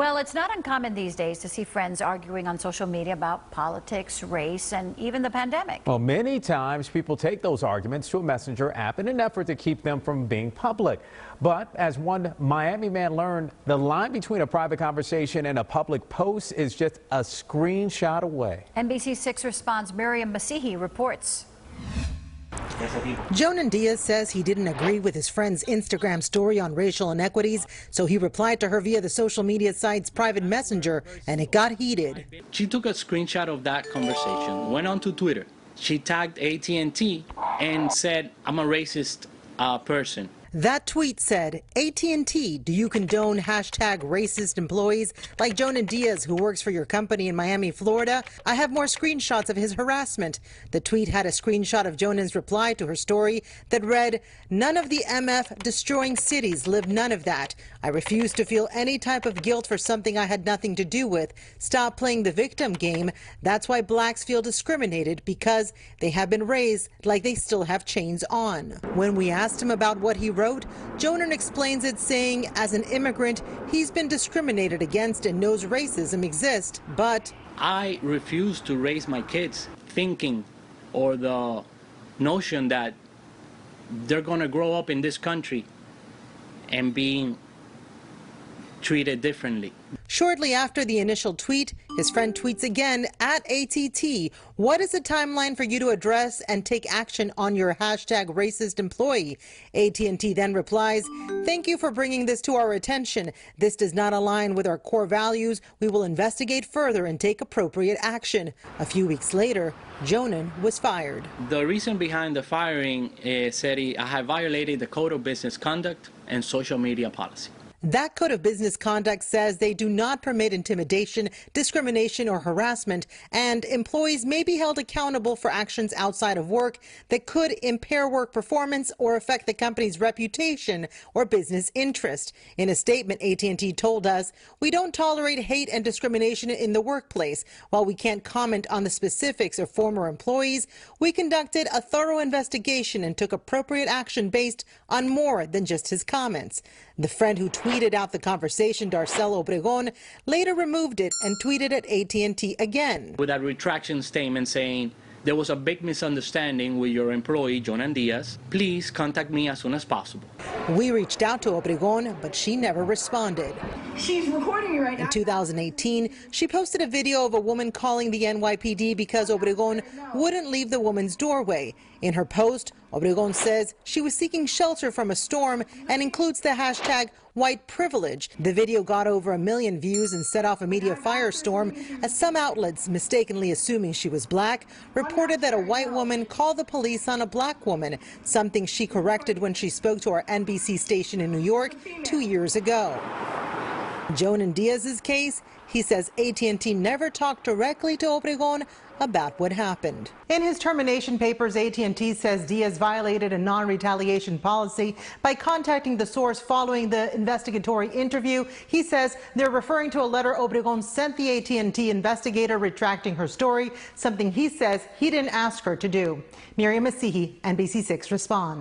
Well, it's not uncommon these days to see friends arguing on social media about politics, race, and even the pandemic. Well, many times people take those arguments to a messenger app in an effort to keep them from being public. But as one Miami man learned, the line between a private conversation and a public post is just a screenshot away. NBC6 Responds' Miriam Masihi reports. Jonan Diaz says he didn't agree with his friend's Instagram story on racial inequities, so he replied to her via the social media site's private messenger, and it got heated. She took a screenshot of that conversation, went onto Twitter. She tagged AT&T and said, "I'm a racist person." That tweet said, AT&T, do you condone hashtag racist employees like Jonan Diaz, who works for your company in Miami, Florida? I have more screenshots of his harassment. The tweet had a screenshot of Jonan's reply to her story that read, "None of the MF destroying cities live none of that. I refuse to feel any type of guilt for something I had nothing to do with. Stop playing the victim game. That's why blacks feel discriminated, because they have been raised like they still have chains on." When we asked him about what he wrote, Jonan explains it, saying as an immigrant, he's been discriminated against and knows racism exists, but I refuse to raise my kids thinking or the notion that they're going to grow up in this country and being treated differently. Shortly after the initial tweet, his friend tweets again at ATT, "What is the timeline for you to address and take action on your hashtag racist employee?" AT&T then replies, "Thank you for bringing this to our attention. This does not align with our core values. We will investigate further and take appropriate action." A few weeks later, Jonan was fired. The reason behind the firing said I have violated the Code of Business Conduct and social media policy. That Code of Business Conduct says they do not permit intimidation, discrimination, or harassment, and employees may be held accountable for actions outside of work that could impair work performance or affect the company's reputation or business interest. In a statement, AT&T told us, "We don't tolerate hate and discrimination in the workplace. While we can't comment on the specifics of former employees, we conducted a thorough investigation and took appropriate action based on more than just his comments." The friend who tweeted out the conversation, Darcelo Obregon, later removed it and tweeted at AT&T again. With a retraction statement saying, "There was a big misunderstanding with your employee, Jonan Diaz. Please contact me as soon as possible." We reached out to Obregon, but she never responded. She's recording you right now. In 2018, she posted a video of a woman calling the NYPD because Obregon wouldn't leave the woman's doorway. In her post, Obregon says she was seeking shelter from a storm and includes the hashtag white privilege. The video got over 1 million views and set off a media firestorm as some outlets, mistakenly assuming she was black, reported that a white woman called the police on a black woman, something she corrected when she spoke to our NBC station in New York 2 years ago. Jonan Diaz's case, he says AT&T never talked directly to Obregon about what happened. In his termination papers, AT&T says Diaz violated a non-retaliation policy by contacting the source following the investigatory interview. He says they're referring to a letter Obregon sent the AT&T investigator retracting her story, something he says he didn't ask her to do. Miriam Masihi, NBC6 Responds.